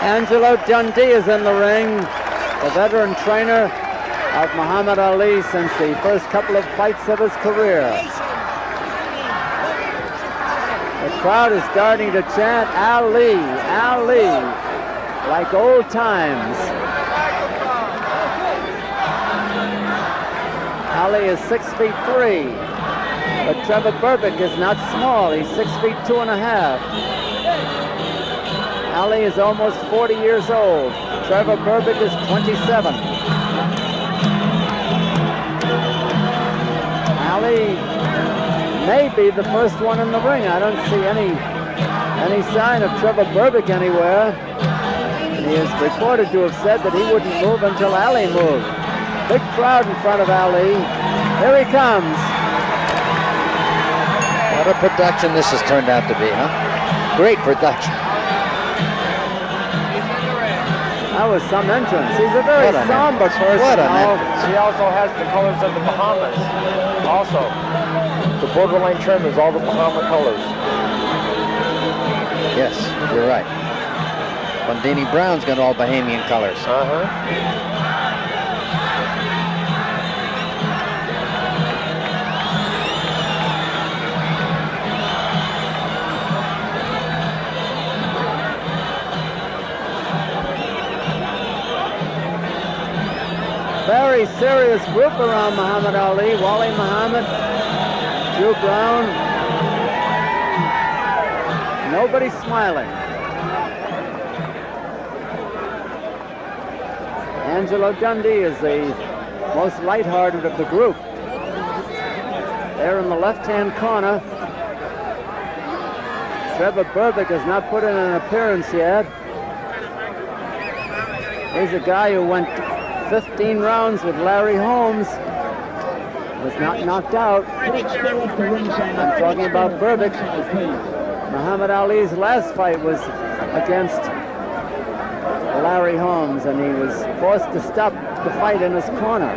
Angelo Dundee is in the ring, the veteran trainer of Muhammad Ali since the first couple of fights of his career. The crowd is starting to chant, Ali, Ali, like old times. Ali is 6'3", but Trevor Berbick is not small. He's 6'2½". Ali is almost 40 years old. Trevor Berbick is 27. Ali may be the first one in the ring. I don't see any sign of Trevor Berbick anywhere. He is reported to have said that he wouldn't move until Ali moved. Big crowd in front of Ali. Here he comes. What a production this has turned out to be, huh? Great production. That was some entrance. He's a very somber person. What an entrance. He also has the colors of the Bahamas. Also, the borderline trim is all the Bahama colors. Yes, you're right. Bundini Brown's got all Bahamian colors. Very serious group around Muhammad Ali. Wally Muhammad, Drew Brown. Nobody smiling. Angelo Dundee is the most lighthearted of the group. There in the left-hand corner. Trevor Berbick has not put in an appearance yet. He's a guy who went 15 rounds with Larry Holmes, was not knocked out. I'm talking about Berbick. Muhammad Ali's last fight was against Larry Holmes, and he was forced to stop the fight in his corner.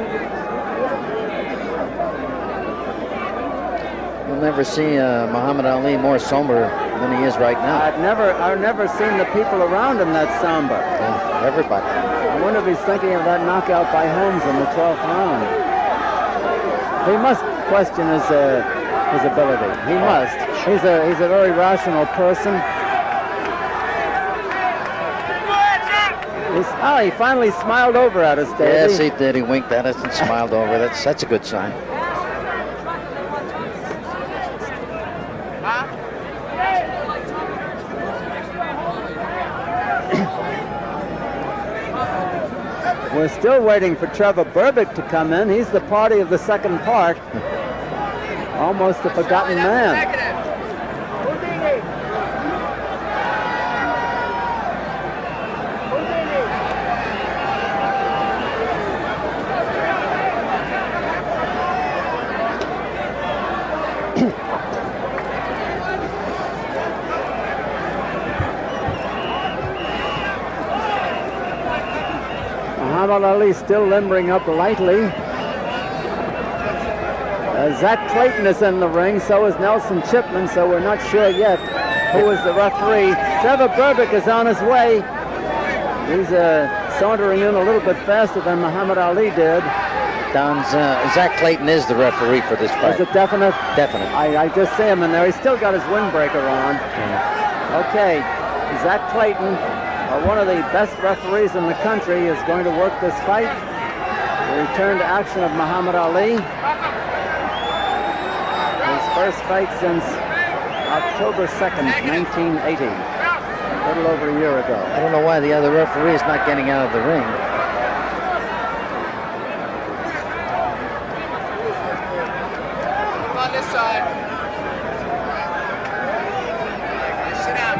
You'll never see Muhammad Ali more somber than he is right now. I've never seen the people around him that somber. Yeah, everybody. I wonder if he's thinking of that knockout by Holmes in the 12th round. He must question his ability. He must. He's a very rational person. He finally smiled over at us, Davey. Yes, he did. He winked at us and smiled over. That's a good sign. We're still waiting for Trevor Berbick to come in. He's the party of the second part. Almost a forgotten man. Muhammad Ali still limbering up lightly. Zac Clayton is in the ring, so is Nelson Chipman, so we're not sure yet who is the referee. Trevor Berbick is on his way. He's sauntering in a little bit faster than Muhammad Ali did. Zac Clayton is the referee for this fight. Is it definite? Definite. I just see him in there. He's still got his windbreaker on. Yeah. Okay, Zac Clayton, one of the best referees in the country, is going to work this fight. The return to action of Muhammad Ali. His first fight since October 2nd, 1980. A little over a year ago. I don't know why the other referee is not getting out of the ring. Come on this side. Sit down.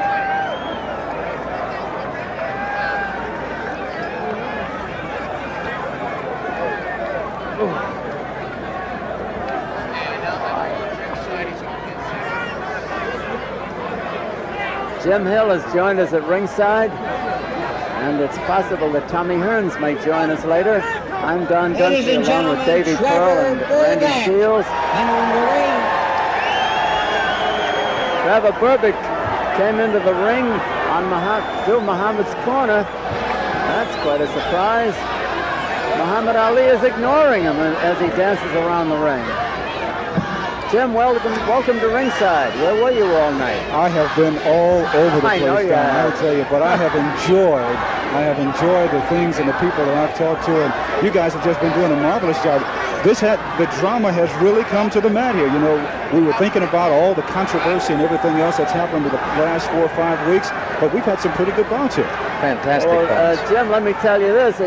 Jim Hill has joined us at ringside, and it's possible that Tommy Hearns may join us later. I'm Don Dunphy, along with Davey Pearl and Randy Shields. Trevor Berbick came into the ring on through Muhammad's corner. That's quite a surprise. Muhammad Ali is ignoring him as he dances around the ring. Jim, welcome to ringside. Where were you all night? I have been all over the place, Don, I'll tell you, but I have enjoyed the things and the people that I've talked to, and you guys have just been doing a marvelous job. The drama has really come to the mat here. You know, we were thinking about all the controversy and everything else that's happened in the last 4 or 5 weeks, but we've had some pretty good bouts here. Fantastic bouts. Jim, let me tell you this.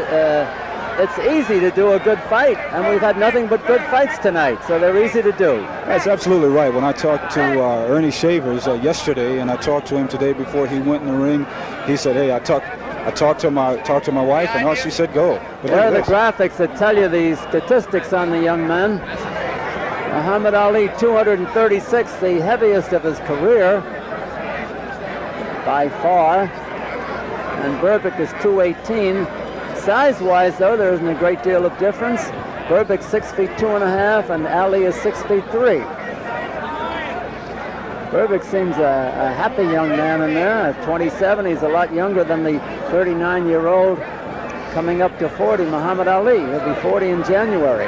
It's easy to do a good fight, and we've had nothing but good fights tonight, so they're easy to do. That's absolutely right. When I talked to Ernie Shavers yesterday, and I talked to him today before he went in the ring, he said, "Hey, I talked to my wife, and all she said, go." But there are the graphics that tell you the statistics on the young man. Muhammad Ali, 236, the heaviest of his career by far, and Berbick is 218. Size-wise, though, there isn't a great deal of difference. Berbick's 6 feet 2.5, and Ali is 6 feet 3. Berbick seems a happy young man in there. At 27, he's a lot younger than the 39-year-old coming up to 40, Muhammad Ali. He'll be 40 in January.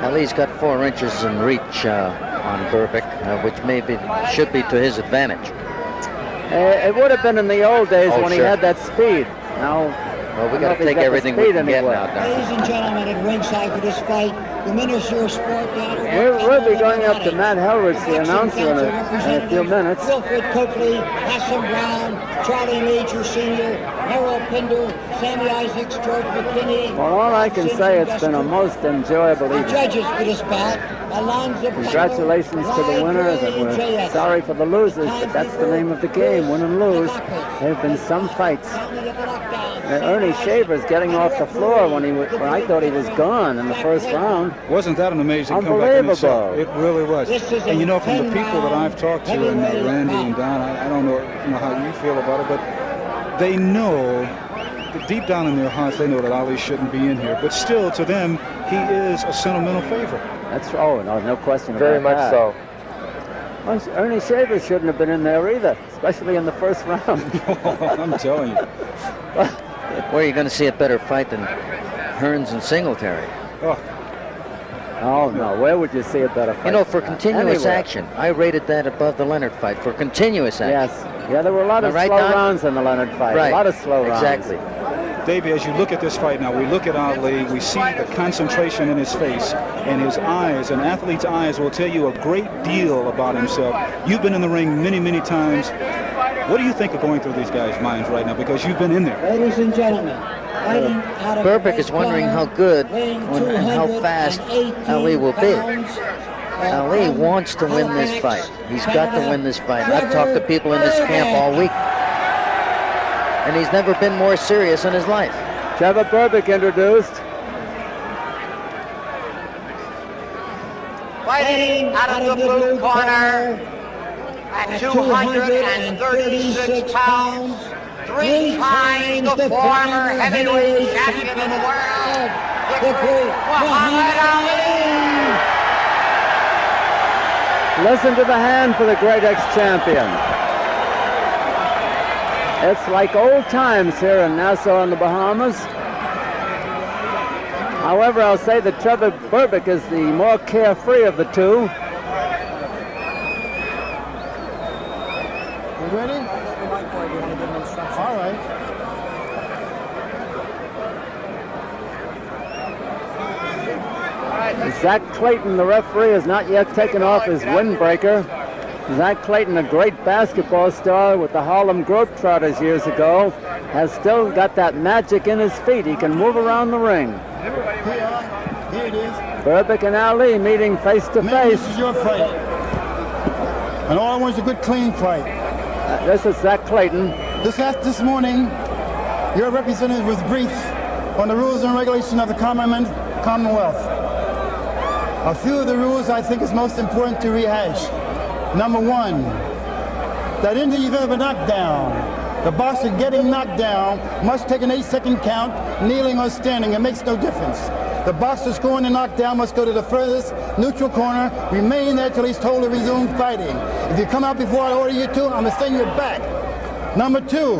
Ali's got 4 inches in reach on Berbick, which should be to his advantage. It would have been in the old days when he had that speed. Now, well, we got to take everything we can get now, Don. Ladies and gentlemen, at ringside for this fight, the Minister of Sport, we'll be going up to Matt Helrich, the announcer, in a few minutes. Wilfred Coakley, Hassan Brown, Charlie Major Sr., Harold Pinder, Sammy Isaacs, George McKinney. Well, all I can say, it's been a most enjoyable evening. Judges for this bout, Alonzo. Congratulations to the winners, and we're sorry for the losers, but that's the name of the game, win and lose. There have been some fights. Ernie Shavers getting off the floor when I thought he was gone in the first round. Wasn't that an amazing comeback in itself? It really was. And you know, from the people that I've talked to, and Randy and Don, I don't know how you feel about it, but they know, deep down in their hearts, they know that Ali shouldn't be in here. But still, to them, he is a sentimental favorite. That's no question about that. Very much so. Well, Ernie Shavers shouldn't have been in there either, especially in the first round. I'm telling you. Where are you going to see a better fight than Hearns and Singletary? Oh, no. Where would you see a better fight? You know, for continuous action, I rated that above the Leonard fight. For continuous action. Yes. Yeah, there were a lot of slow rounds in the Leonard fight. Right. A lot of slow rounds. Exactly. Davey, as you look at this fight now, we look at Ali, we see the concentration in his face, and his eyes, an athlete's eyes will tell you a great deal about himself. You've been in the ring many, many times. What do you think of going through these guys' minds right now? Because you've been in there. Ladies and gentlemen, Berbick is wondering how good and how fast Ali will be. Ali wants to win this fight. He's got to win this fight. I've talked to people in this camp all week, and he's never been more serious in his life. Trevor Berbick introduced. Fighting out of the blue corner at 236 pounds, 3 times the former heavyweight champion of the world, the great Muhammad Ali. Listen to the hand for the great ex-champion. It's like old times here in Nassau in the Bahamas. However, I'll say that Trevor Berbick is the more carefree of the two. You ready? All right. Zac Clayton, the referee, has not yet taken off his windbreaker. Zac Clayton, a great basketball star with the Harlem Globetrotters years ago, has still got that magic in his feet. He can move around the ring. Here it is. Berbick and Ali meeting face to face. This is your fight. And all I want is a good, clean fight. This is Zac Clayton. This morning, your representative was briefed on the rules and regulations of the Commonwealth. A few of the rules I think is most important to rehash. Number 1, that in the event of a knockdown, the boxer getting knocked down must take an 8-second count, kneeling or standing. It makes no difference. The boxer scoring the knockdown must go to the furthest neutral corner, remain there till he's told to resume fighting. If you come out before I order you to, I'm going to send you back. Number 2,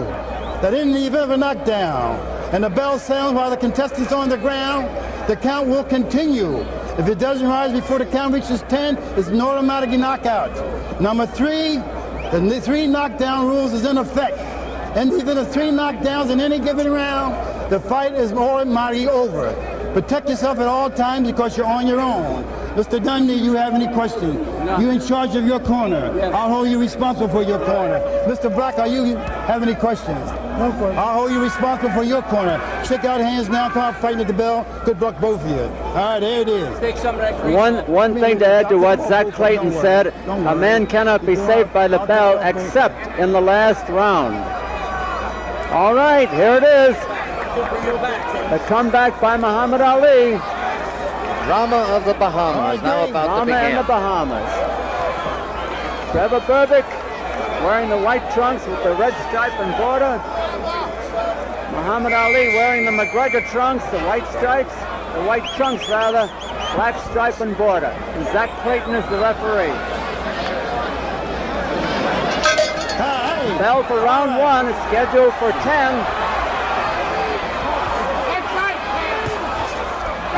that in the event of a knockdown, and the bell sounds while the contestant's on the ground, the count will continue. If it doesn't rise before the count reaches 10, it's an automatic knockout. Number 3, the 3 knockdown rules is in effect. In the event of 3 knockdowns in any given round, the fight is automatically over. Protect yourself at all times because you're on your own. Mr. Dundee, you have any questions? No. You're in charge of your corner. Yes. I'll hold you responsible for your corner. Mr. Black, you have any questions? No question. I'll hold you responsible for your corner. Shake out hands now, come out fighting at the bell. Good luck, both of you. All right, there it is. One thing to add to what Zac Clayton said, a man cannot be saved by the bell except in the last round. All right, here it is. The comeback by Muhammad Ali. Drama of the Bahamas now about to begin. Drama in the Bahamas. Trevor Berbick wearing the white trunks with the red stripe and border. Muhammad Ali wearing the McGregor trunks, the white stripes, the white trunks rather, black stripe and border. And Zac Clayton is the referee. Bell for round 1 is scheduled for 10.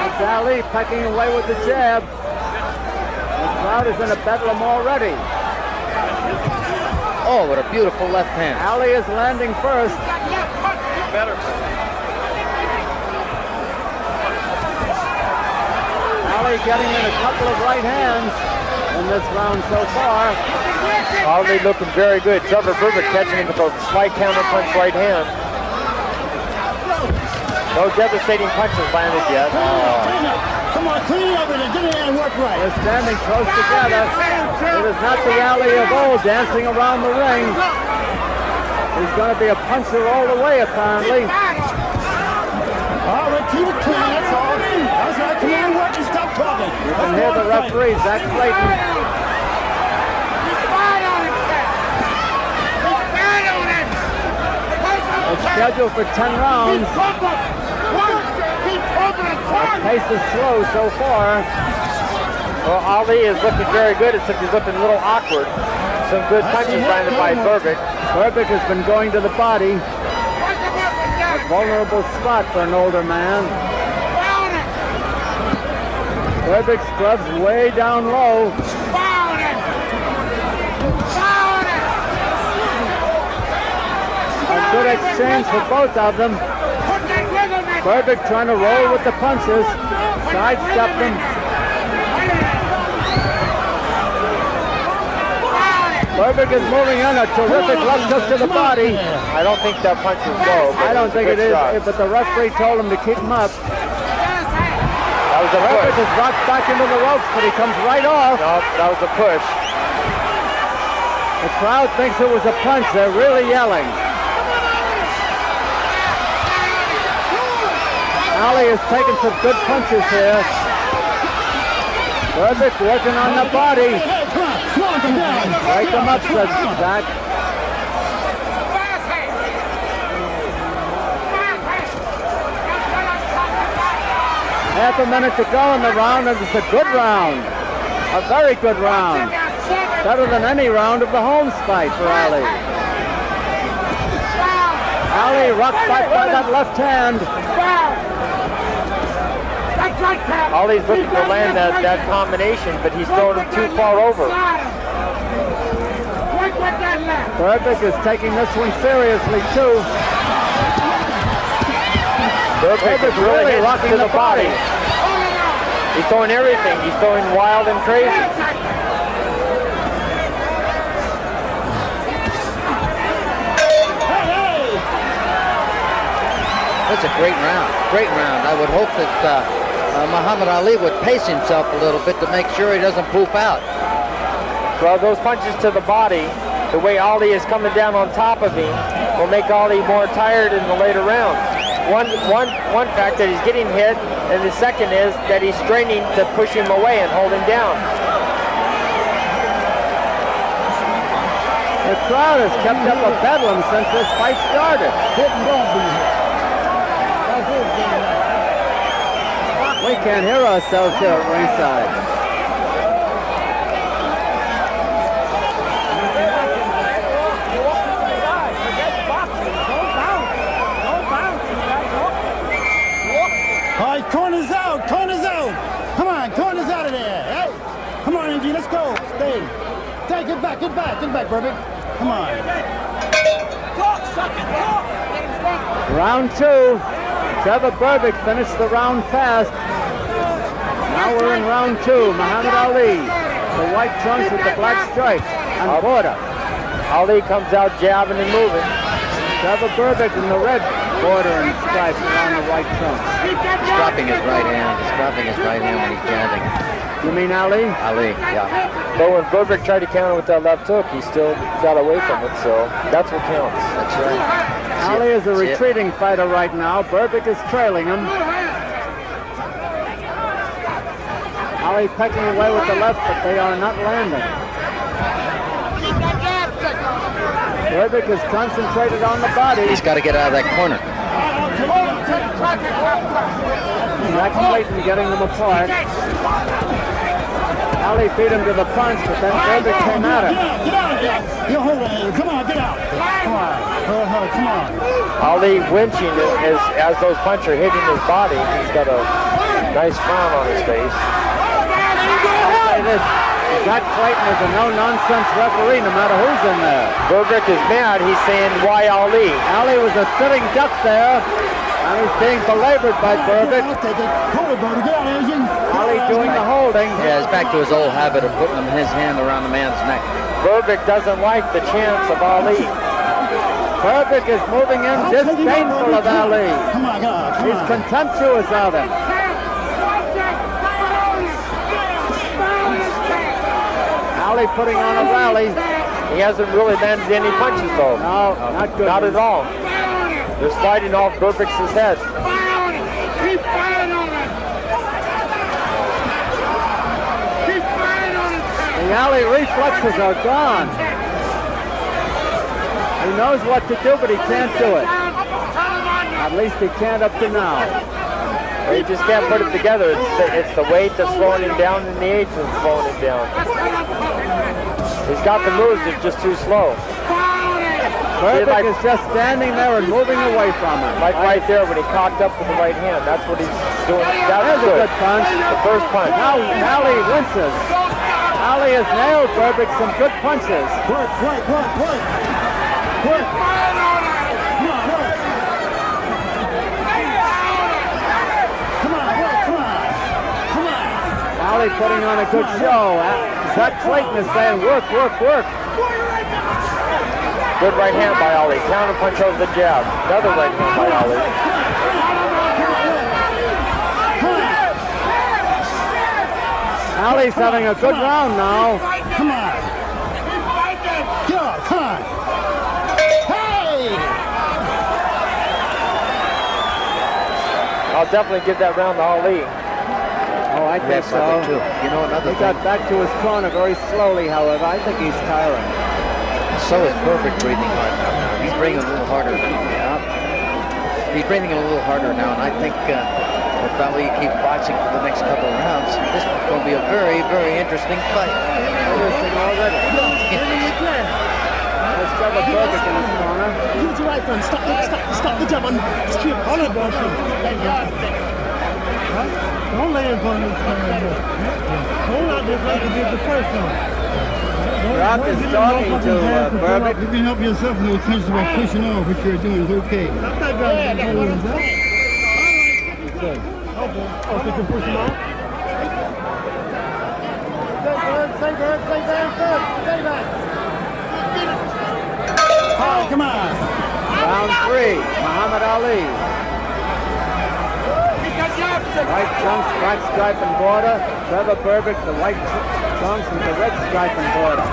It's Ali pecking away with the jab. The crowd is in a bedlam already. Oh, what a beautiful left hand. Ali is landing first. Better. Ali getting in a couple of right hands in this round so far. Ali looking very good. Trevor Berbick catching him with a slight counter punch right hand. No devastating punches landed yet. Come on, clean it up and get in there and work right. They're standing close together. It is not the Ali of old dancing around the ring. He's going to be a puncher all the way, apparently. All right, keep it clean, that's all. That's right, come on, work and stop talking. You can hear the referee, Zac Clayton. It's scheduled for 10 rounds. The pace is slow so far. Well, Ali is looking very good, except he's looking a little awkward. Some good punches landed by Berbick. Berbick has been going to the body. A vulnerable spot for an older man. Berbick scrubs way down low. A good exchange for both of them. Berbick trying to roll with the punches. Sidestep them. Berbick is moving in a terrific left hook to the body. I don't think that punch is low. I don't think it is, but the referee told him to keep him up. That was a Berbick push. is rocked back into the ropes, but he comes right off. No, that was a push. The crowd thinks it was a punch. They're really yelling. Ali is taking some good punches here. Berbick working on the body. Break him up, says Zac. Half a minute to go in the round, and it's a good round. A very good round. Better than any round of the Holmes fight for Ali. Ali rocked back by that left hand. Ali's looking to land that combination, but he's throwing him too far over. Berbick is taking this one seriously, too. Berbick is really rocking the body. He's throwing everything. He's throwing wild and crazy. That's a great round. Great round. I would hope that Muhammad Ali would pace himself a little bit to make sure he doesn't poop out. Well, those punches to the body, the way Ali is coming down on top of him, will make Ali more tired in the later rounds. One fact that he's getting hit, and the second is that he's straining to push him away and hold him down. The crowd has kept up a bedlam since this fight started. We can't hear ourselves here at ringside. All right, corners out, corners out. Come on, corners out of there. Hey, come on, MG, let's go. Stay. Take it back, Berbick. Come on. Round 2. Trevor Berbick finished the round fast. Now we're in round 2. Muhammad Ali, the white trunks with the black stripes on border. Ali comes out jabbing and moving. Trevor Berbick in the red border and stripes around the white trunks. He's dropping his right hand. He's dropping his right hand when he's jabbing. You mean Ali? Ali, yeah. But when Berbick tried to counter with that left hook, he still got away from it, so that's what counts. That's right. Ali is a retreating fighter right now. Berbick is trailing him. Ali pecking away with the left, but they are not landing. Berbick is concentrated on the body. He's got to get out of that corner. Zac Clayton getting them apart. Ali beat him to the punch, but then Berbick came at him. Get out. Come on, get out. Come on. Ali winching as those punches are hitting his body. He's got a nice frown on his face. I'll say this. Zac Clayton is a no-nonsense referee no matter who's in there. Berbick is mad. He's saying, why Ali? Ali was a sitting duck there. And he's being belabored by Berbick. Ali doing the holding. Yeah, he's back to his old habit of putting his hand around the man's neck. Berbick doesn't like the chance of Ali. Berbick is moving in disdainful of Ali. Come on, God. He's contemptuous of him. Ali putting on a rally. He hasn't really landed any punches, though. No, not good. Not at all. They're sliding off Berbick's head. Keep firing on it! Keep firing on it! The Ali reflexes are gone. He knows what to do, but he can't do it. At least he can't up to now. He just can't put it together. It's the weight that's slowing him down and the age that's slowing him down. He's got the moves, it's just too slow. Berbick is just standing there and moving away from him. Like right there when he cocked up with the right hand. That's what he's doing. There's a good punch. The first punch. Now Ali winces. Ali has nailed Berbick some good punches. Work. Ali putting on a good show. Zac Clayton is saying, work. Good right hand by Ali. Counter punch over the jab. Another right hand by Ali. Ali's having a good round now. Come on. Come on. Hey! I'll definitely give that round to Ali. Oh, I think so. Too. You know, another He thing. got back to his corner very slowly, however. I think he's tiring. So is Berbick breathing hard now. He's breathing a little harder. Yeah. He's breathing a little harder now, and I think if Ali keeps boxing for the next couple of rounds, this is going to be a very, very interesting fight. Interesting already. There's Trevor Berbick in his corner. Use the right hand. Stop the jab on strip. Hold it, boss. Don't lay it on this one. Hold out this like you did the first one. Rock is talking to Berbick. You can help yourself in those sense about pushing off what you're doing is okay. Stop that guy. Oh, so you can push him off? Stay back. Oh, come on. Round 3, Muhammad Ali. White trunks, black stripe and border. Trevor Berbick, the white trunks with the red stripe and border.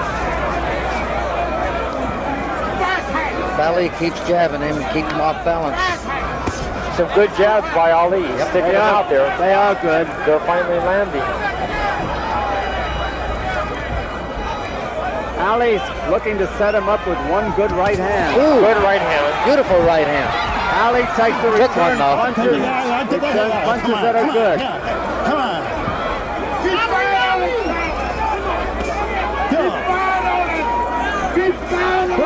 Ali keeps jabbing him and keeps him off balance. Some good jabs by Ali. He's sticking them out there. They are good. They're finally landing. Ali's looking to set him up with one good right hand. Ooh, good right hand. Beautiful right hand. Ali takes the return one, though. punches. Return punches that are good.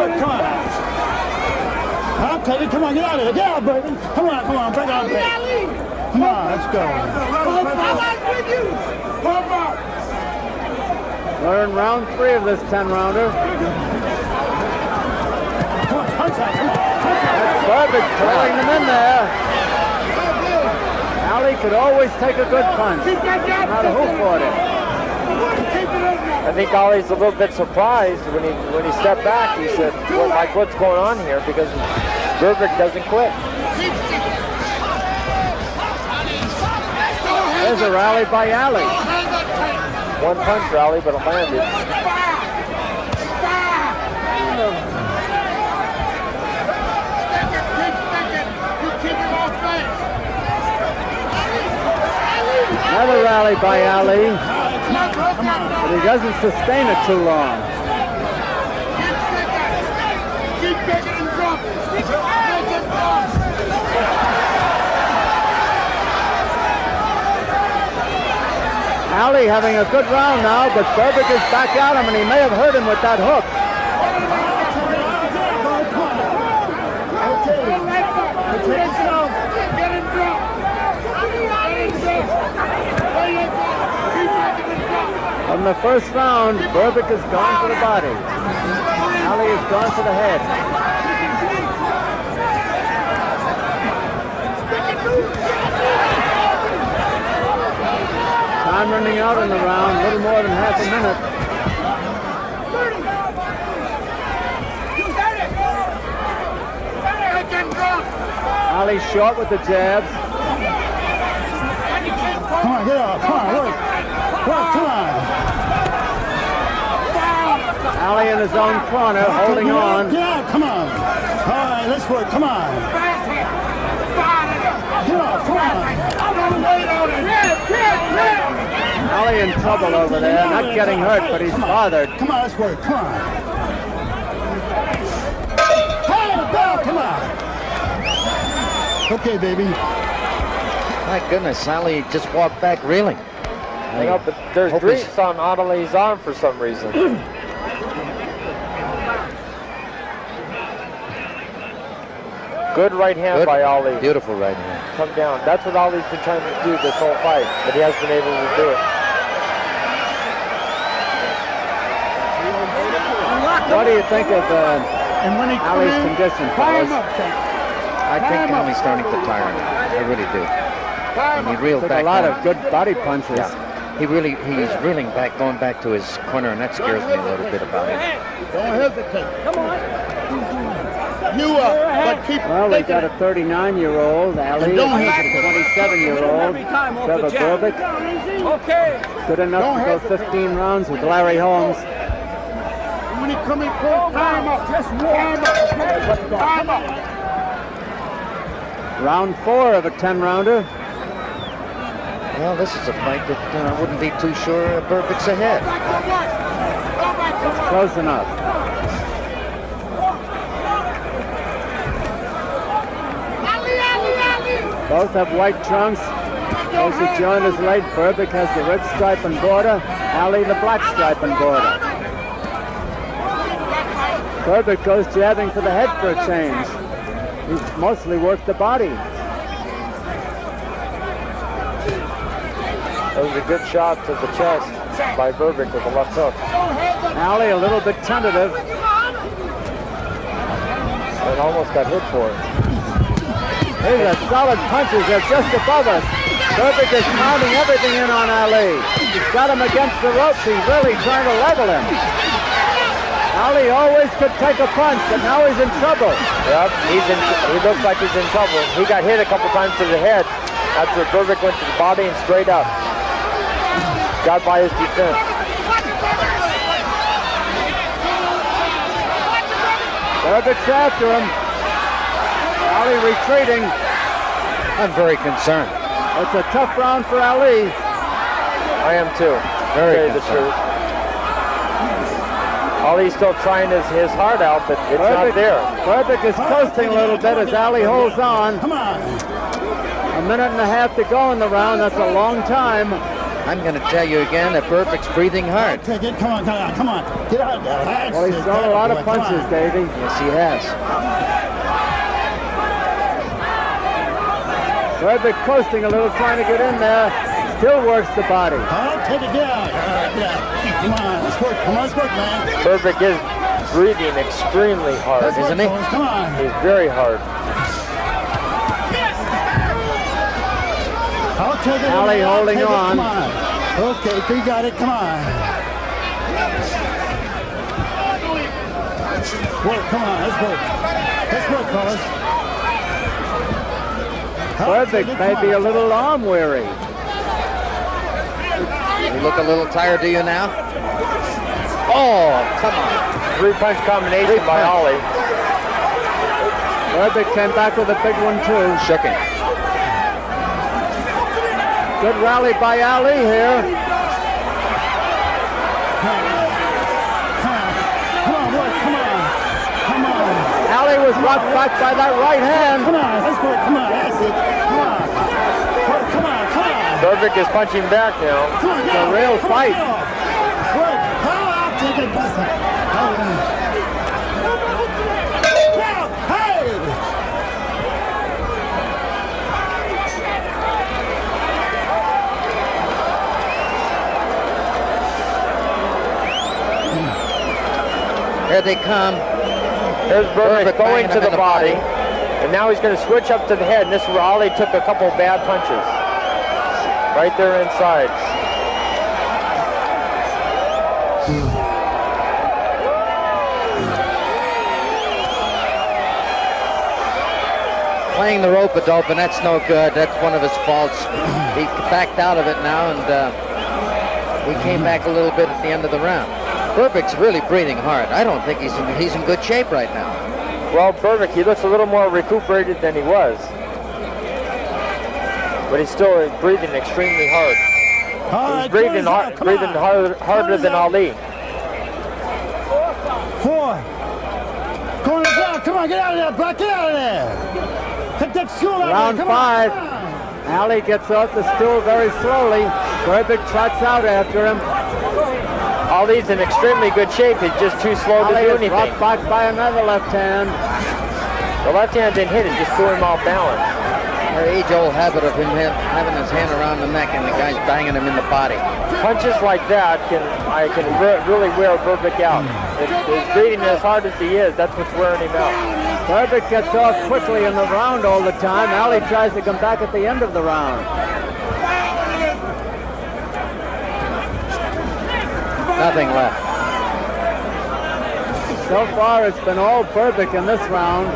work. Come on. I'll take it. Come on, get out of here. Get out, baby. Come on, break out, baby. Come on, let's go. We're in round 3 of this 10-rounder. Come on, punch that. Come on. That's Berbick throwing them in there. Ali could always take a good punch. No matter who fought it. I think Ali's a little bit surprised when he stepped back. He said, well, like, what's going on here? Because Berbick doesn't quit. There's a rally by Ali. One punch rally, but it landed. Another rally by Ali, but he doesn't sustain it too long. Ali having a good round now, but Berbick is back at him, and he may have hurt him with that hook. From the first round, Berbick has gone for the body. Ali has gone for the head. Time running out in the round, a little more than half a minute. Ali short with the jabs. Come on, get up. Come on, work. Work, come on. Ali in his own corner, holding on. Yeah, come on. All right, let's work. Come on. Get up, come on. Ali in trouble over there, not getting hurt, but he's bothered. Come on, let's work. Come on. Hey, go, come on. Okay, baby. My goodness, Ali just walked back reeling. I know, but there's grease on Ali's arm for some reason. Good right hand by Ali. Beautiful right hand. Come down. That's what Ali's been trying to do this whole fight, but he hasn't been able to do it. What do you think of Ali's condition, fellas? I think Ali's starting to tire him. I really do. And he reeled back a lot of good body punches. Yeah. He's reeling back, going back to his corner, and that scares me a little bit about him. Don't hesitate. Come on. But keep well, we got a 39-year-old, Ali, a 27-year-old, Trevor Berbick. Okay. Good enough to go 15 rounds with Larry Holmes. When he come in close, time up. Just warm up. Time up. Round 4 of a 10-rounder. Well, this is a fight that I wouldn't be too sure Berbick's ahead. It's close enough. Both have white trunks. Those who joined us late, Berbick has the red stripe and border, Ali the black stripe and border. Berbick goes jabbing for the head for a change. He's mostly worked the body. That was a good shot to the chest by Berbick with a left hook. Ali a little bit tentative. And almost got hit for it. These are solid punches. They're just above us. Berbick is pounding everything in on Ali. He's got him against the ropes. He's really trying to level him. Ali always could take a punch, but now he's in trouble. Yep, he looks like he's in trouble. He got hit a couple times to the head. That's where Berbick went to the body and straight up. Got by his defense. Berbick's after him. Ali retreating. I'm very concerned. It's a tough round for Ali. I am too. Very the truth. Ali's still trying his heart out, but it's not there. Berbick is coasting a little bit as Ali holds on. Come on. A minute and a half to go in the round. That's a long time. I'm going to tell you again that Berbick's breathing hard. Take it. Come on, come on, come on. Get out there. That's Well, he's it. thrown a lot of Come on. punches, Davey. Yes, he has. Berbick coasting a little, trying to get in there. Still works the body. Oh, take it down. Get out. Come on, let's work. Come on, let's work, man. Berbick is breathing extremely hard, Let's work, isn't he? fellas. Come on. He's very hard. I'll take it. Ali I'll holding take it. on. Come on. Okay, you got it. Come on. Work. Come on. Let's work. Let's work, fellas. Berbick may be a little arm weary. You look a little tired, do you now? Oh, come on. 3-punch combination by Ollie. Berbick came back with a big one, too. Shook him. Good rally by Ali here. Come on, work. Come on. Come on. Ali was rocked back by that right hand. Come on. Let's work. Come on. That's it. Come on. Work. Come on. Come on. Berbick is punching back now. Come on, It's a real fight. Work. I'll take it. Hey! Here they come. There's Berbick going banging to him in the body. And now he's going to switch up to the head. And this is where Ollie took a couple bad punches. Right there inside. Playing the rope-a-dope, and that's no good. That's one of his faults. He backed out of it now, and we came back a little bit at the end of the round. Berbick's really breathing hard. I don't think he's in good shape right now. Well, Berbick, he looks a little more recuperated than he was. But he's still breathing extremely hard. He's breathing harder than Ali. 4. Corner's out. Come on, get out of there, Buck. Get out of there. Take that stool out Round there. Come 5. on. Ali gets off the stool very slowly. Berbick trots out after him. Ali's in extremely good shape. He's just too slow to Ali do is anything. rocked back by another left hand. The left hand didn't hit it, just threw him off balance. Our age-old habit of him having his hand around the neck and the guy's banging him in the body. Punches like that can really wear Berbick out. If he's breathing as hard as he is, that's what's wearing him out. Berbick gets off quickly in the round all the time. Ali tries to come back at the end of the round. Nothing left. So far, it's been all Berbick in this round.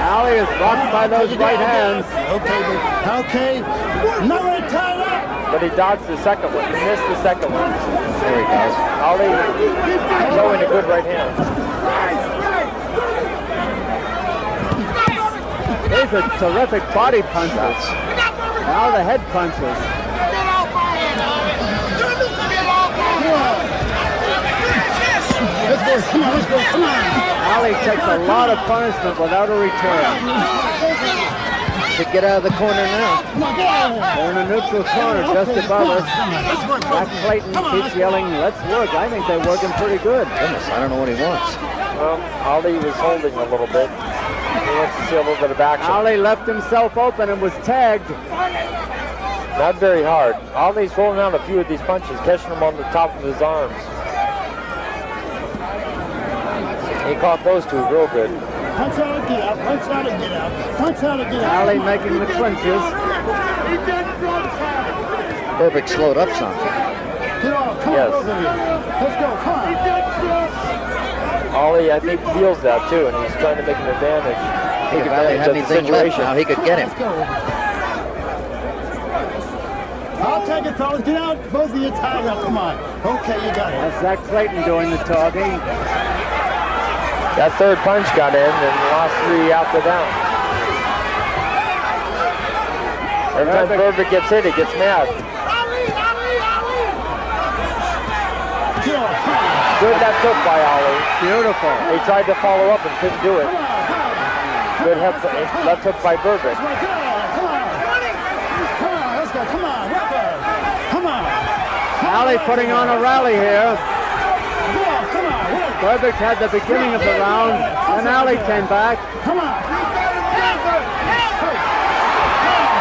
Ali is rocked by those right hands. Okay. Nowhere tied up. But he dodged the second one. He missed the second one. There he goes. Ali showing a good right hand. These are terrific body punches. Now the head punches. Come on. Ali takes a lot of punishment without a return. Should get out of the corner now. They're in a neutral corner just above us. Zac Clayton keeps yelling, "Let's work." I think they're working pretty good. Goodness, I don't know what he wants. Well, Ali was holding a little bit. He wants to see a little bit of action. Ali left himself open and was tagged. Not very hard. Ali's rolling out a few of these punches, catching them on the top of his arms. He caught those two real good. Punch out and get out. Punch out and get out. Punch out and get out. Ali making the clinches. Berbick slowed up some. Get off. Come Yes. on over here. Let's go. Come on. Ali, I think, feels that too, and he's trying to make an advantage. If Ali had anything left now, he could get him. Let's go. I'll take it, fellas. Get out. Both of you tied up. Come on. Okay, you got it. That's Zac Clayton doing the talking. That third punch got in, and the last 3 after that. Every time Berbick gets hit, he gets mad. Good that took by Ali. Beautiful. He tried to follow up and couldn't do it. Good left hook by Berbick. go. Come on, Walker. Come on. Ali putting on a rally here. Come on. Berbick had the beginning of the round, and Ali came back. Come on.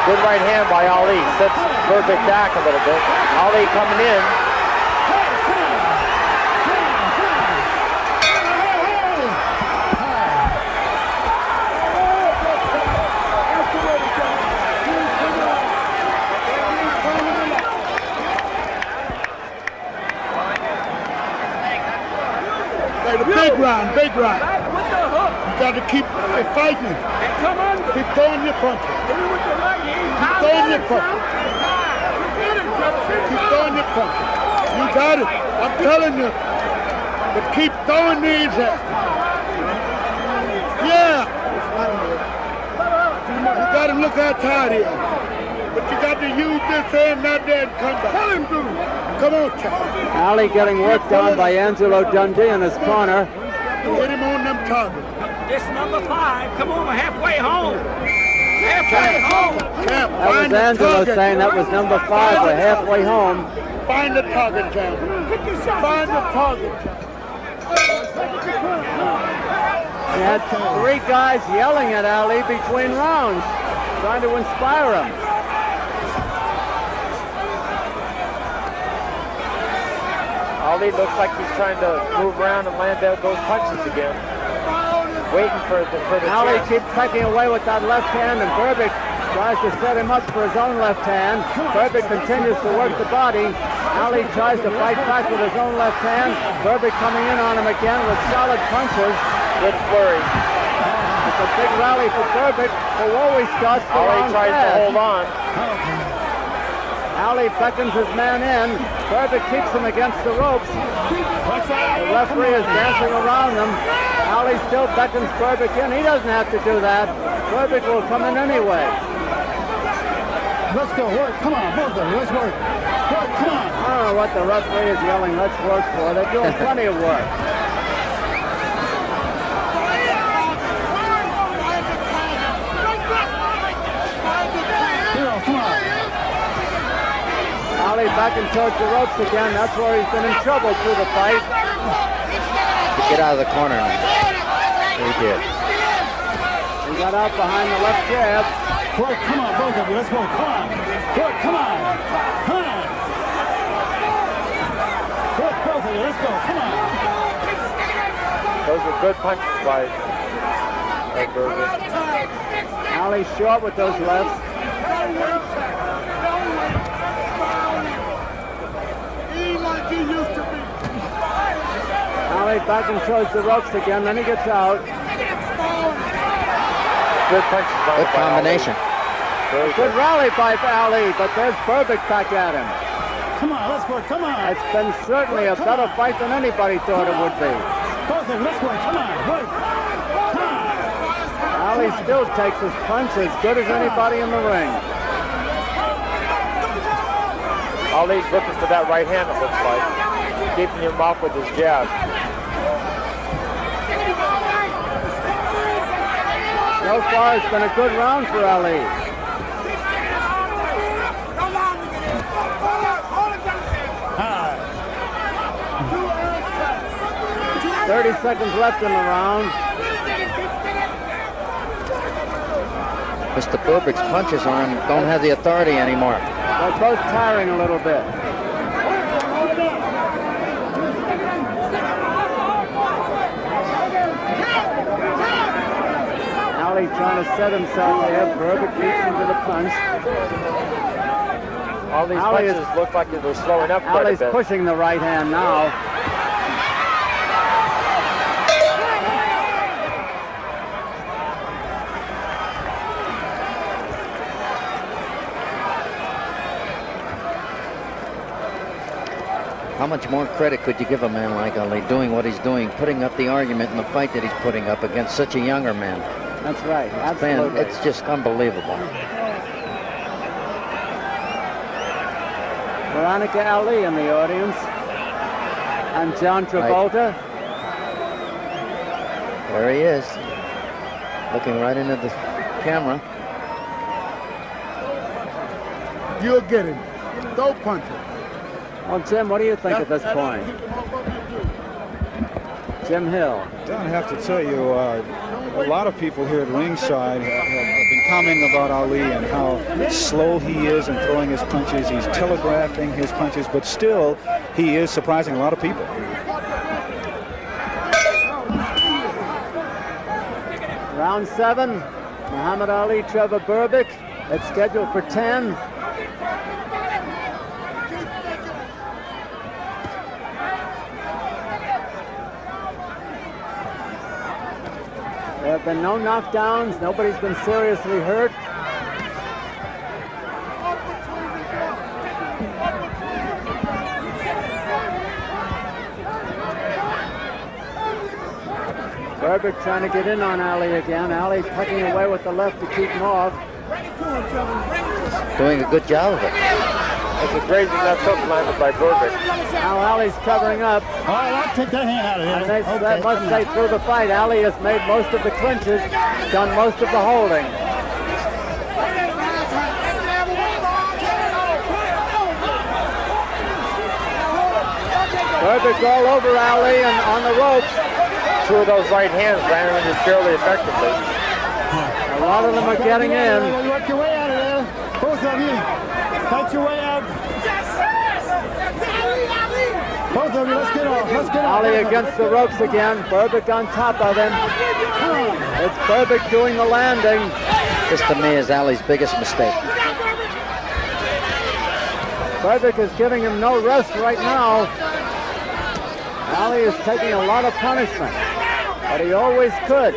Good right hand by Ali. Sets Berbick back a little bit. Ali coming in. Big round. You got to keep fighting. Keep throwing your punches. Keep throwing your punches. You got it. I'm telling you. But keep throwing these at. Yeah. You got to look how tired he is. But you got to use this hand, not that, and come back. Tell him to. Come on, Charlie. Ali getting worked on by Angelo Dundee in his corner. Hit him on them targets. This number 5. Come on, we're halfway home. Halfway home. That was Angelo saying that was number 5. We're halfway home. Find the target, Jam. Find the target. He had 3 guys yelling at Ali between rounds, trying to inspire him. Ali looks like he's trying to move around and land those punches again. Waiting for the Ali chance. keeps pecking away with that left hand, and Berbick tries to set him up for his own left hand. Berbick continues to work the body. Ali tries to fight back with his own left hand. Berbick coming in on him again with solid punches. Good flurry. It's a big rally for Berbick, who always starts the Ali round tries to fast. hold on. Ali beckons his man in. Berbick keeps him against the ropes. The referee is dancing around them. Ali still beckons Berbick in. He doesn't have to do that. Berbick will come in anyway. Let's go, work. Come on, both of you. Let's work. Work, come on. I don't know what the referee is yelling, let's work for. They're doing plenty of work. Come on. Ali backing towards the ropes again. That's where he's been in trouble through the fight. Get out of the corner now. He did. He got out behind the left jab. Work, come on, both of you. Let's go. Come on. Work, come on. Come on. Work, both of you. Let's go. Come on. Those are good punches by Berbick. Ali short with those lefts. Ali backing towards the ropes again, then he gets out. Good punches by Good combination. Good rally by Ali, but there's Berbick back at him. Come on, let's work. Come on. It's been certainly a better fight than anybody thought it would be. Both of you, let's work. Come on, work. Come on. Ali still takes his punch as good as anybody in the ring. Ali's looking for that right hand, it looks like. Keeping him off with his jab. So far, it's been a good round for Ali. 30 seconds left in the round. Mr. Berbick's punches don't have the authority anymore. They're both tiring a little bit. Ali trying to set himself there. Berbick beats him to the punch. All these punches look like they're slowing up quite Ali's a bit. pushing the right hand now. How much more credit could you give a man like Ali doing what he's doing, putting up the argument in the fight that he's putting up against such a younger man? That's right, absolutely. Man, it's just unbelievable. Veronica Ali in the audience. And John Travolta. There he is, looking right into the camera. you'll get him. Don't punch him. Well, Jim, what do you think at this point? Jim Hill. I have to tell you, a lot of people here at ringside have been commenting about Ali and how slow he is in throwing his punches. He's telegraphing his punches, but still, he is surprising a lot of people. Round 7, Muhammad Ali, Trevor Berbick. It's scheduled for 10. There have been no knockdowns. Nobody's been seriously hurt. Berbick trying to get in on Ali again. Ali tucking away with the left to keep him off. Doing a good job of it. It's a crazy left hook landed by Berbick. Now Ali's covering up. All right, I'll take that hand out of here. And they must say through the fight, Ali has made most of the clinches, done most of the holding. Berbick all over Ali and on the ropes. 2 of those right hands landed him just fairly effectively. A lot of them are getting in. You work your way out of there. Both of you. Fight your way out. Both of you, let's get off. Let's get off. Ali against the ropes again. Berbick on top of him. It's Berbick doing the landing. This to me is Ali's biggest mistake. Berbick is giving him no rest right now. Ali is taking a lot of punishment, but he always could.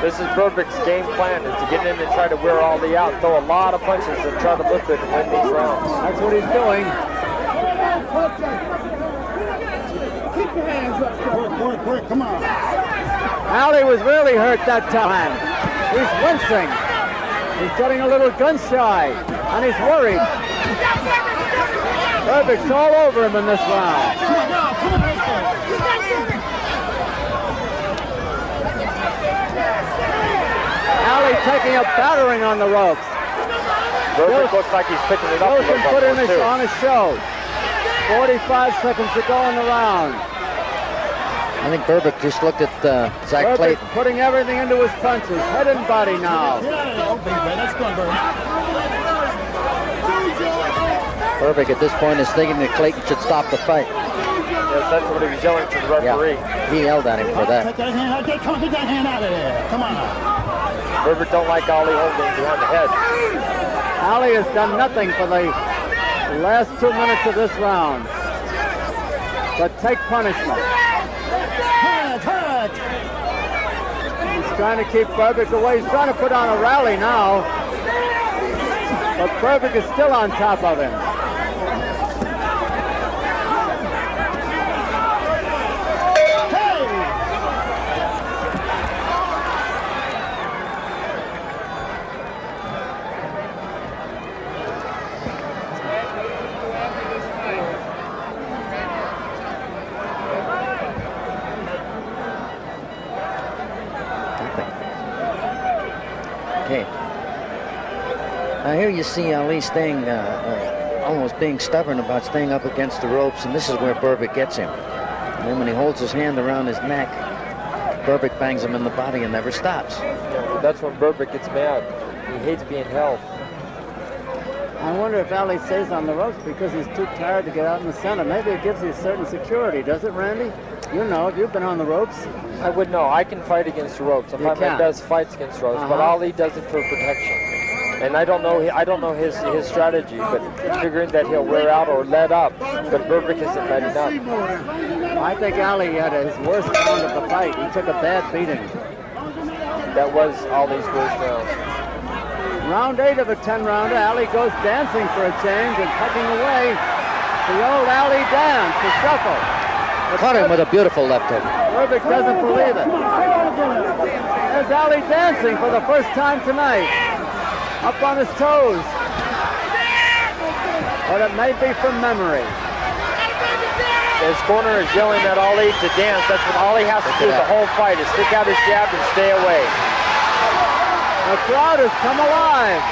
This is Berbick's game plan, is to get in and try to wear Ali out, throw a lot of punches and try to lift it and win these rounds. That's what he's doing. Keep your hands up. Quick, come on. Ali was really hurt that time. He's wincing. He's getting a little gun shy, and he's worried. Berbick's all over him in this round. Ali taking a battering on the ropes. Berbick looks like he's picking it up. Wilson put in on a show. 45 seconds to go in the round. I think Berbick just looked at Zac Clayton. Putting everything into his punches, head and body now. Let's go, Berbick at this point is thinking that Clayton should stop the fight. Yes, that's what he was yelling to the referee. Yeah, he yelled at him for that. Get that hand out of there. Come on. Berbick don't like Ali holding behind the head. Ali has done nothing for the last 2 minutes of this round, but take punishment. He's trying to keep Berbick away. He's trying to put on a rally now, but Berbick is still on top of him. Now here you see Ali staying, almost being stubborn about staying up against the ropes, and this is where Berbick gets him. And then when he holds his hand around his neck, Berbick bangs him in the body and never stops. Yeah, that's when Berbick gets mad. He hates being held. I wonder if Ali stays on the ropes because he's too tired to get out in the center. Maybe it gives you a certain security, does it, Randy? You know, if you've been on the ropes. I would know. I can fight against the ropes. I've had my best fights against the ropes, but Ali does it for protection. And I don't know his strategy, but figuring that he'll wear out or let up. But Berbick isn't letting up. I think Ali had his worst round of the fight. He took a bad beating. That was Ali's worst round. Round 8 of a 10-rounder. Ali goes dancing for a change and tucking away. The old Ali dance, the shuffle. Caught him with a beautiful left hook. Berbick doesn't believe it. There's Ali dancing for the first time tonight. Up on his toes. But it may be from memory. His corner is yelling at Ali to dance. That's what Ali has to do the whole fight, is stick out his jab and stay away. The crowd has come alive.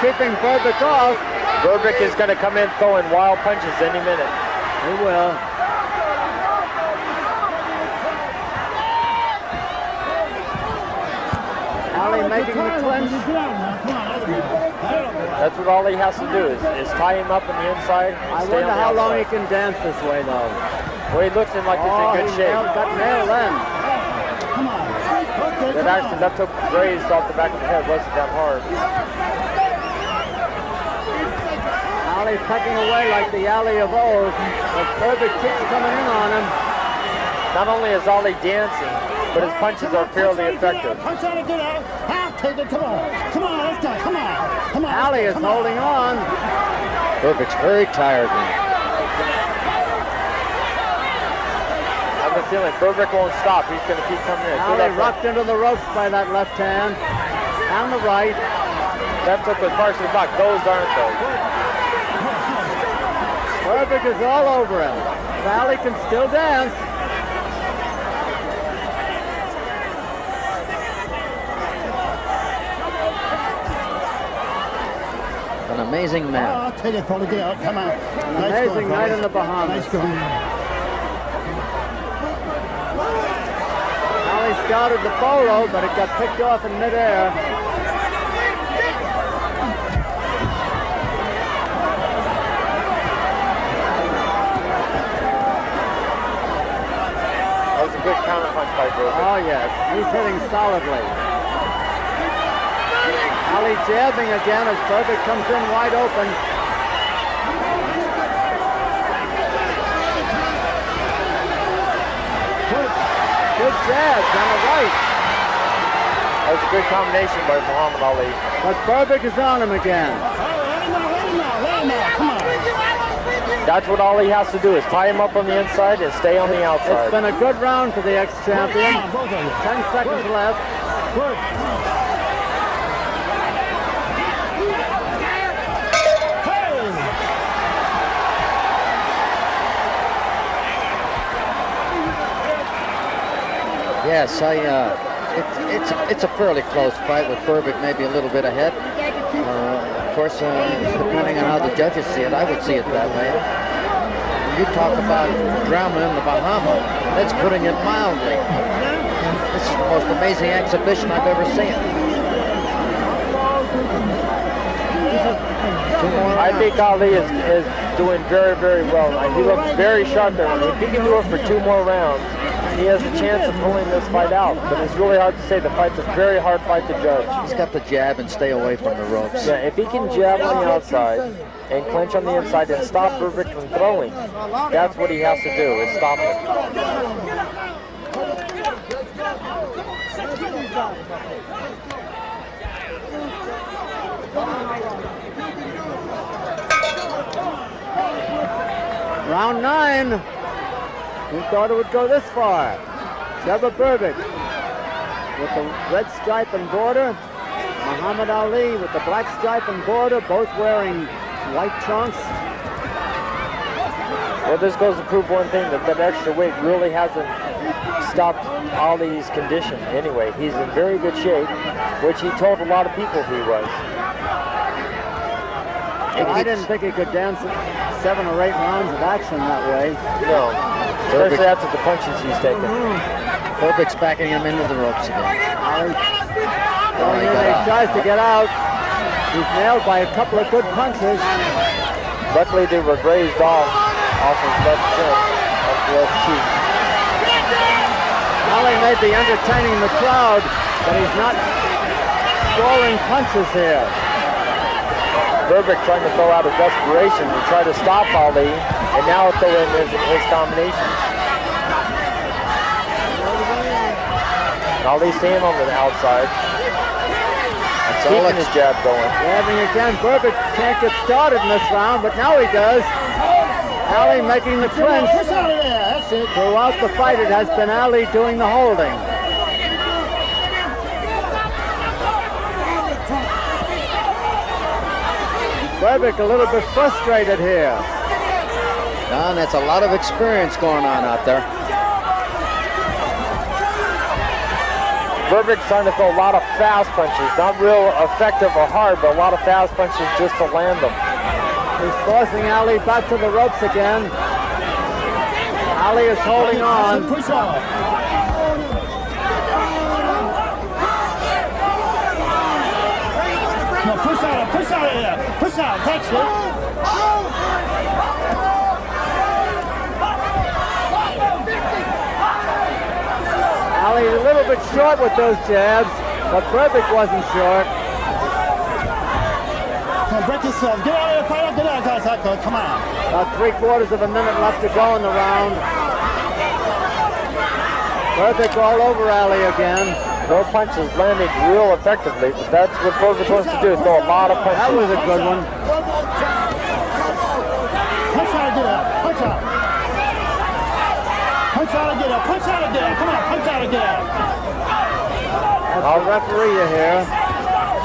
keeping Berbick off. Berbick is going to come in throwing wild punches any minute. He will. Ali making the clinch. That's what all he has to do is tie him up on the inside. I wonder how long he can dance this way, though. Well, he looks like he's in good shape. Got nailed in. That took grazed off the back of the head. Wasn't that hard? Ali pecking away like the Ali of old. But Berbick keeps coming in on him. Not only is Ali dancing, but his punches are fairly effective. Punch on it, get out. I'll take it. Come on. Come on, let's go. Come on. Come on. Ali is holding on. Berbick's very tired now. I have a feeling Berbick won't stop. He's going to keep coming in. Ali rocked into the ropes by that left hand. And the right. Left hook was partially blocked. Those aren't those. Berbick is all over him. Ali can still dance. An amazing man. I'll take it, Paulie. Get out. Come on. An amazing night in the Bahamas. Nice going. Ali scouted the polo, but it got picked off in midair. That was a good counter punch by Berbick. Oh, yes. He's hitting solidly. Ali jabbing again as Berbick comes in wide open. Good jabs on the right. That was a good combination by Muhammad Ali. But Berbick is on him again. Let him out. Come on. That's what Ali has to do, is tie him up on the inside and stay on the outside. It's been a good round for the ex-champion. 10 seconds left. Good. Yes, it's a fairly close fight with Berbick maybe a little bit ahead. Of course, depending on how the judges see it, I would see it that way. You talk about drama in the Bahamas, that's putting it mildly. This is the most amazing exhibition I've ever seen. I think Ali is doing very, very well. He looks very sharp there. If he can do it for 2 more rounds, he has a chance of pulling this fight out. But it's really hard to say. The fight's a very hard fight to judge. He's got to jab and stay away from the ropes. Yeah, if he can jab on the outside and clinch on the inside and stop Berbick from throwing, that's what he has to do, is stop him. Round 9. Who thought it would go this far? Trevor Berbick with the red stripe and border. Muhammad Ali with the black stripe and border, both wearing white trunks. Well, this goes to prove one thing, that extra weight really hasn't stopped Ali's condition. Anyway, he's in very good shape, which he told a lot of people he was. I didn't think he could dance 7 or 8 rounds of action that way. No, especially after the punches he's taken. Berbick's backing him into the ropes again. He tries to get out. He's nailed by a couple of good punches. Luckily, they were grazed off his left chin, off the left cheek. Ali may be entertaining the crowd, but he's not scoring punches here. Berbick trying to throw out of desperation to try to stop Ali, and now throw in his combinations. Ali staying on the outside. Keeping his jab going. Jabbing again. Berbick can't get started in this round, but now he does. Ali making the clinch. Throughout the fight, it has been Ali doing the holding. Berbick a little bit frustrated here. Don, that's a lot of experience going on out there. Berbick's trying to throw a lot of fast punches. Not real effective or hard, but a lot of fast punches just to land them. He's forcing Ali back to the ropes again. Ali is holding on. Push off. No, push out of here. Push out, touch it. Ali's a little bit short with those jabs, but Berbick wasn't short. Come on, break yourself. Get out of here, fight up, get out, guys. Come on. About 3/4 of a minute left to go in the round. Berbick all over Ali again. No punches landing real effectively, but that's what Berbick wants to do, throw a lot of punches. That was a good one. Punch out and get out. Punch out. Punch out and get out. Punch out and get out. Come on, punch out and get out. That's the referee here.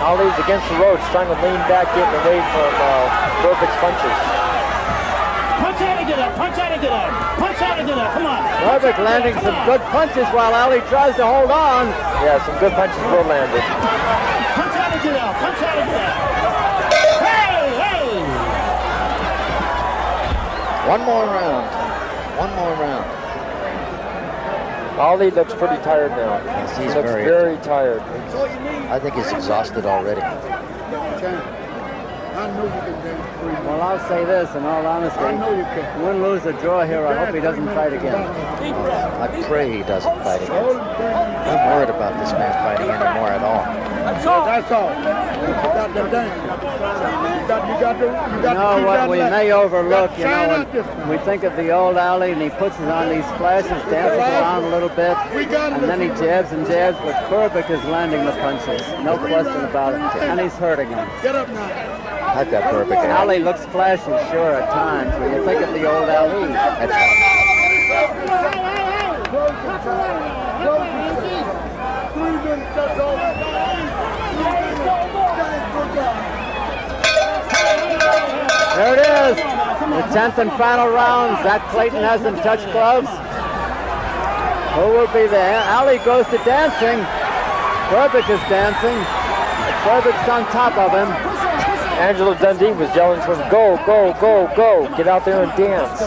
Ali's against the ropes, trying to lean back, getting away from Berbick's punches. Punch out and get out. Punch out and get out. Punch out and get out. Come on. Berbick landing some good punches while Ali tries to hold on. Yeah, some good punches were landed. Punch out and get out. Punch out and get out. Hey, hey. One more round. One more round. Ali looks pretty tired now. Yes, He he's looks very tired. I think he's exhausted already. I know you can dance 3 minutes. Well, I'll say this in all honesty. I know you can. Win, lose, or draw here, I hope he doesn't fight again. I pray he doesn't fight again. I'm worried about this man fighting anymore at all. That's all. That's all. You got to dance. You got You know what we may overlook, you know, when we think of the old Ali and he puts it on these flashes, dances around a little bit, and then he jabs and jabs, but Berbick is landing the punches. No question about it. And he's hurting him. Get up now. I've got Berbick out. Ali looks flashy, sure, at times, when you think of the old Ali. That's right. 3 minutes, that's all. There it is, the 10th and final round. Zac Clayton hasn't touched gloves. Who will be there? Ali goes to dancing. Berbick is dancing. Berbick's on top of him. Angelo Dundee was yelling to him, go, go, go, go. Get out there and dance.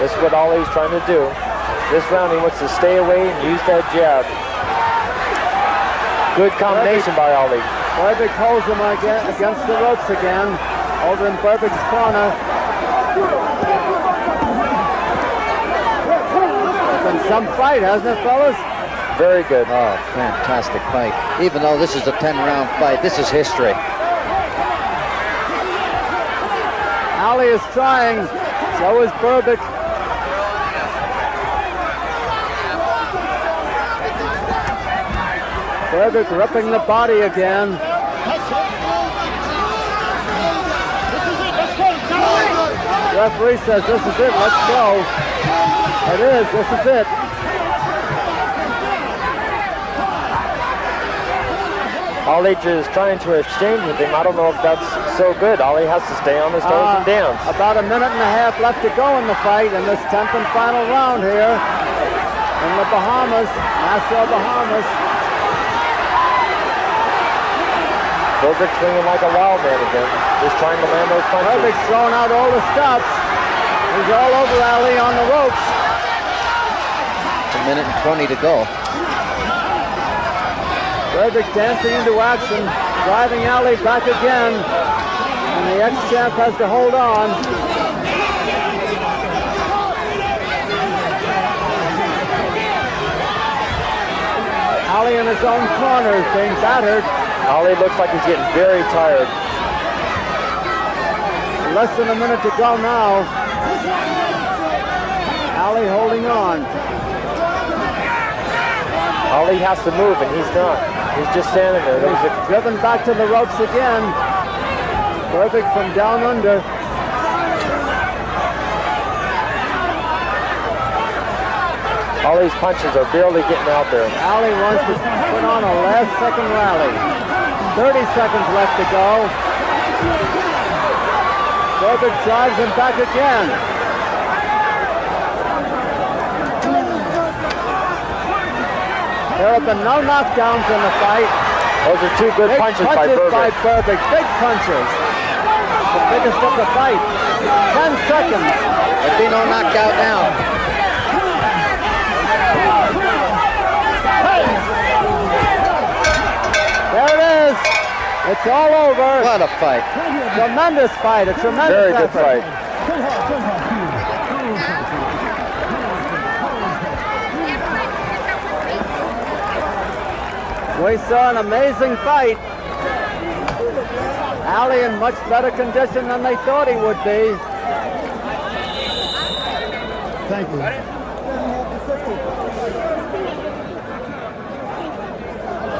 This is what Ali's trying to do. This round he wants to stay away and use that jab. Good combination by Ali. Berbick holds him against the ropes again, over in Berbick's corner. It's been some fight, hasn't it, fellas? Very good. Oh, fantastic fight. Even though this is a 10-round fight, this is history. Ali is trying, so is Berbick. Berbick ripping the body again. The referee says this is it, let's go. It is, this is it. Ali is trying to exchange with him. I don't know if that's so good. Ali has to stay on his toes and dance. About a minute and a half left to go in the fight in this 10th and final round here in the Bahamas, Nassau, Bahamas. Berbick swinging like a wild man again, just trying to land those punches. Berbick's throwing out all the stops. He's all over Ali on the ropes. A minute and 20 to go. Berbick dancing into action, driving Ali back again, and the ex-champ has to hold on. Ali in his own corner is being battered. Ali looks like he's getting very tired. Less than a minute to go now. Ali holding on. Ali has to move, and he's not. He's just standing there. He's driven back to the ropes again. Berbick from down under. Ali's punches are barely getting out there. Ali wants to put on a last-second rally. 30 seconds left to go. Berbick drives him back again. There have been no knockdowns in the fight. Those are two good Big punches by Berbick. Big punches. The biggest of the fight. 10 seconds. There'll be no knockout now. There it is. It's all over. What a fight. Tremendous fight. A tremendous Very good effort. fight. We saw an amazing fight. Ali in much better condition than they thought he would be. Thank you.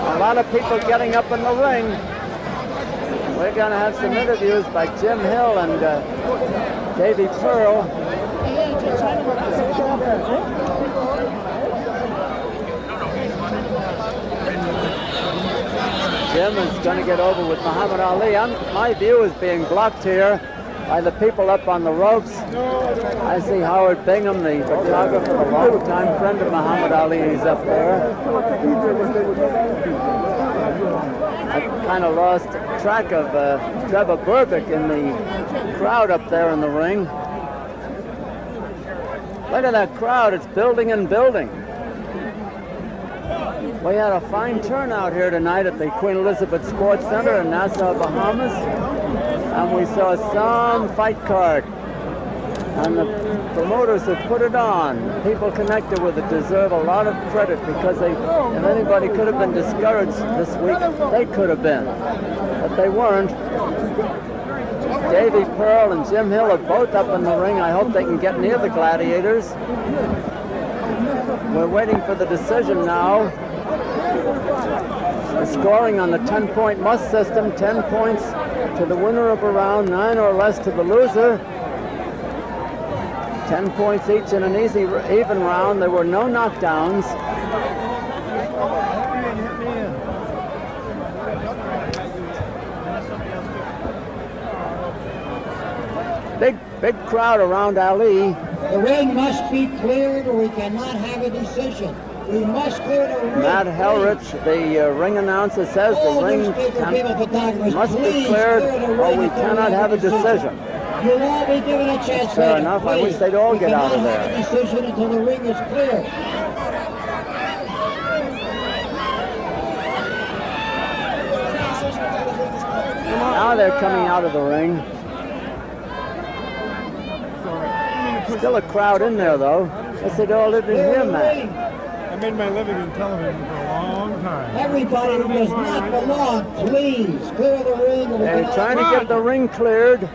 A lot of people getting up in the ring. We're going to have some interviews by Jim Hill and Davey Pearl. Jim is going to get over with Muhammad Ali. My view is being blocked here by the people up on the ropes. I see Howard Bingham, the photographer, a long-time friend of Muhammad Ali. He's up there. I kind of lost track of Trevor Berbick in the crowd up there in the ring. Look at that crowd. It's building and building. We had a fine turnout here tonight at the Queen Elizabeth Sports Center in Nassau, Bahamas. And we saw some fight card. And the promoters have put it on. People connected with it deserve a lot of credit because if anybody could have been discouraged this week, they could have been. But they weren't. Davey Pearl and Jim Hill are both up in the ring. I hope they can get near the gladiators. We're waiting for the decision now. The scoring on the 10-point must system, 10 points to the winner of a round, 9 or less to the loser. 10 points each in an even round. There were no knockdowns. Big crowd around Ali. The ring must be cleared or we cannot have a decision. We must clear the ring. Matt Helrich, the ring announcer, says the ring must be cleared or we cannot have a decision. You'll all be given a chance. Fair enough. I wish they'd all get out of there. We cannot have a decision until the ring is cleared. Now they're coming out of the ring. Still a crowd in there, though. Guess they'd all lived in here, Matt. I made my living in television for a long time. Everybody who does not belong, please clear the ring. They're trying to get the ring cleared,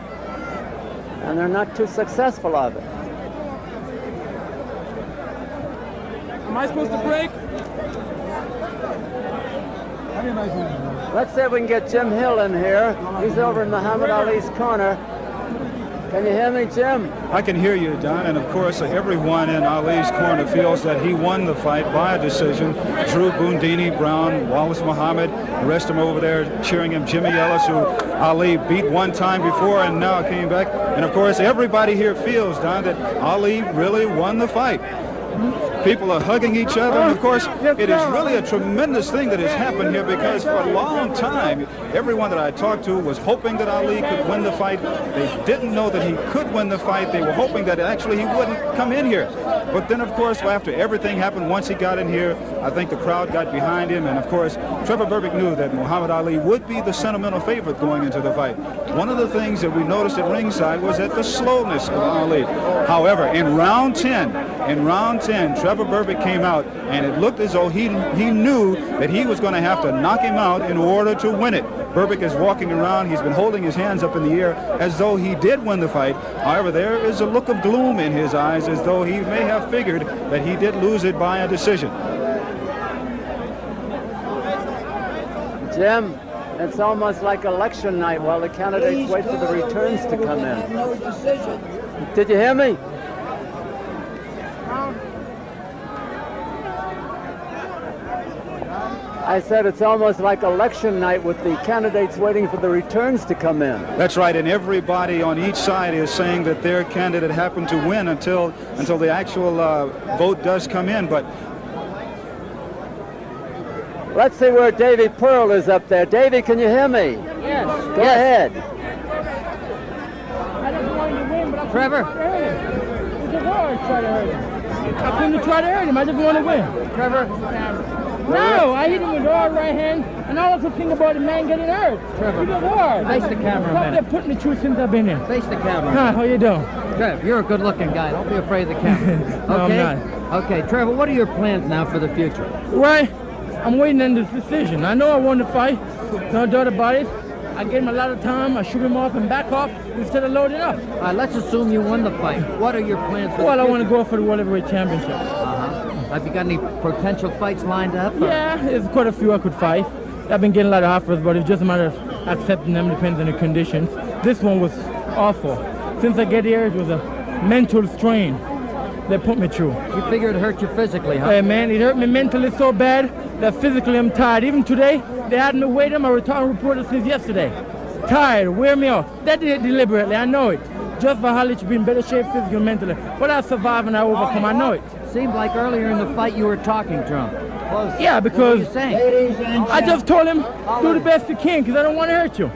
and they're not too successful of it. Am I supposed to break? Let's see if we can get Jim Hill in here. He's over in Muhammad Ali's corner. Can you hear me, Jim? I can hear you, Don, and of course everyone in Ali's corner feels that he won the fight by a decision. Drew Boondini, Brown, Wallace Muhammad, the rest of them over there cheering him. Jimmy Ellis, who Ali beat one time before and now came back. And of course everybody here feels, Don, that Ali really won the fight. People are hugging each other, and of course it is really a tremendous thing that has happened here because for a long time everyone that I talked to was hoping that Ali could win the fight. They didn't know that he could win the fight. They were hoping that actually he wouldn't come in here. But then of course after everything happened, once he got in here, I think the crowd got behind him, and of course Trevor Berbick knew that Muhammad Ali would be the sentimental favorite going into the fight. One of the things that we noticed at ringside was that the slowness of Ali. However, in round 10, Trevor Berbick came out, and it looked as though he knew that he was going to have to knock him out in order to win it. Berbick is walking around. He's been holding his hands up in the air as though he did win the fight. However, there is a look of gloom in his eyes as though he may have figured that he did lose it by a decision. Jim, it's almost like election night while the candidates wait for the returns to come in. Did you hear me? I said it's almost like election night with the candidates waiting for the returns to come in. That's right, and everybody on each side is saying that their candidate happened to win until the actual vote does come in. But Let's see where Davy Pearl is up there. Davy, can you hear me? Yes. Go ahead. I just wanted to win, but Trevor. It's a war to try to hurt him. I couldn't try to hurt him. I just want to win. Trevor. No, I hit him with the hard right hand, and all I could think about the man getting hurt. Trevor. He was hard. Face the camera, man. They're putting me through since I've been here. Face the camera. Hi, how you doing? Trev, you're a good-looking guy. Don't be afraid of the camera. No, okay? I'm not. Okay, Trevor, what are your plans now for the future? Right. I'm waiting on this decision. I know I won the fight. No doubt about it. I gave him a lot of time. I shoot him off and back off instead of loading up. All right, let's assume you won the fight. What are your plans for the Well, I future? want to go for the World Heavyweight Championship. Have you got any potential fights lined up? Or? Yeah, there's quite a few I could fight. I've been getting a lot of offers, but it's just a matter of accepting them, depends on the conditions. This one was awful. Since I get here, it was a mental strain they put me through. You figure it hurt you physically, huh? Hey, man, it hurt me mentally so bad that physically I'm tired. Even today, they had me wait on my return reporter since yesterday. Tired, wear me out. They did it deliberately, I know it. Just for Holly to be in better shape physically and mentally. But I survive and I overcome, I know it. Seemed like earlier in the fight you were talking drunk. Yeah, because what were you saying? I just told him, do the best you can, because I don't want to hurt you.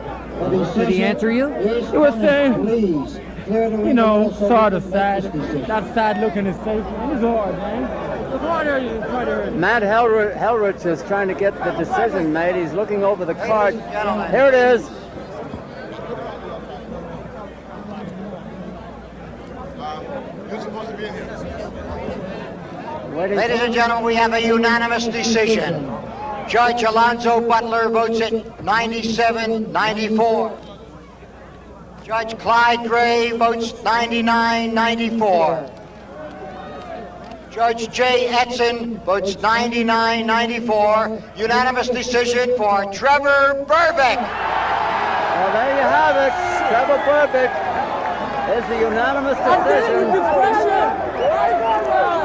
Did he answer you? He was saying, you know, sort of sad. That sad look in his face. It was hard, man. It was hard. Matt Helrich is trying to get the decision made. He's looking over the card. Here it is. Ladies and gentlemen, we have a unanimous decision. Judge Alonzo Butler votes it 97-94. Judge Clyde Gray votes 99-94. Judge Jay Edson votes 99-94. Unanimous decision for Trevor Berbick. Well, there you have it. Trevor Berbick is the unanimous decision.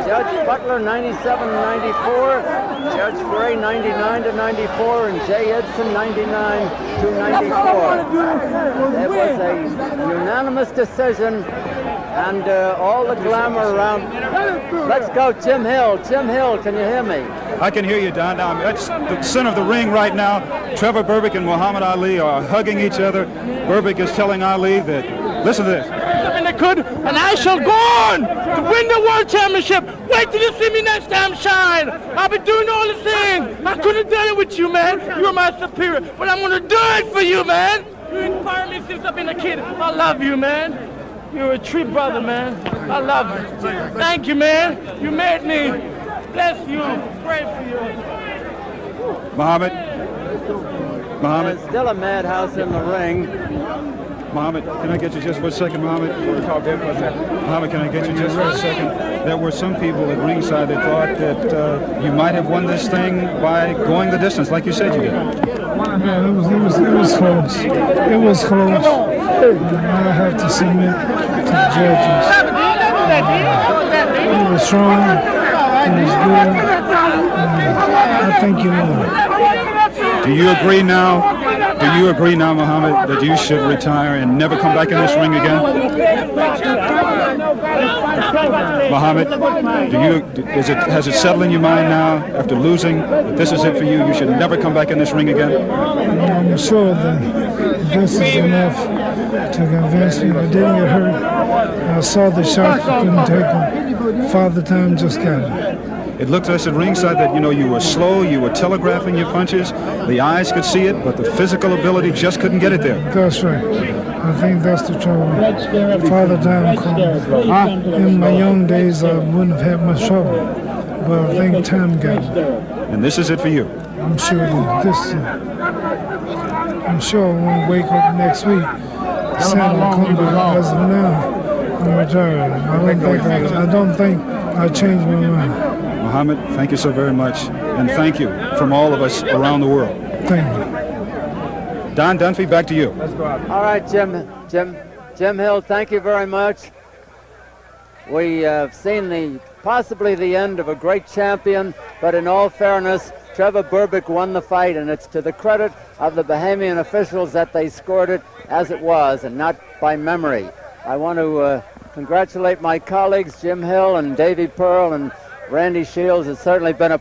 Judge Butler 97-94, Judge Gray 99-94, and Jay Edson 99-94. It was a unanimous decision, and all the glamour around. Let's go, Jim Hill. Jim Hill, can you hear me? I can hear you, Don. Now, I'm at the center of the ring right now. Trevor Berbick and Muhammad Ali are hugging each other. Berbick is telling Ali that, listen to this. And I shall go on to win the World Championship. Wait till you see me next time shine. I've been doing all the things. I could have done it with you, man. You're my superior, but I'm going to do it for you, man. You inspire me since I've been a kid. I love you, man. You're a true brother, man. I love you. Thank you, man. You made me. Bless you. Pray for you. Muhammad. There's still a madhouse in the ring. Muhammad, can I get you just for a second, Muhammad? Muhammad, can I get you just for a second? There were some people at ringside that thought that you might have won this thing by going the distance, like you said you did. Yeah, it was close. It was close. I have to submit to the judges. He was strong. He was good. I think you won. Do you agree now? Do you agree now, Muhammad, that you should retire and never come back in this ring again? Muhammad, has it settled in your mind now, after losing, that this is it for you? You should never come back in this ring again? I'm sure that this is enough to convince me. I didn't get hurt. I saw the shots, couldn't take them. Father Time just got it. It looked to us at ringside that, you know, you were slow, you were telegraphing your punches, the eyes could see it, but the physical ability just couldn't get it there. That's right. I think that's the trouble. Father Time called. In my young days, I wouldn't have had much trouble, but I think time got it. And this is it for you? I'm sure that this is it. I'm sure I won't wake up next week saying I'll come back. As of now, I'm retired. I don't think I'll change my mind. Muhammad, thank you so very much, and thank you from all of us around the world. Thank you. Don Dunphy, back to you. All right, Jim Hill, thank you very much. We have seen possibly the end of a great champion, but in all fairness, Trevor Berbick won the fight, and it's to the credit of the Bahamian officials that they scored it as it was, and not by memory. I want to congratulate my colleagues, Jim Hill and Davy Pearl and Randy Shields. It's certainly been a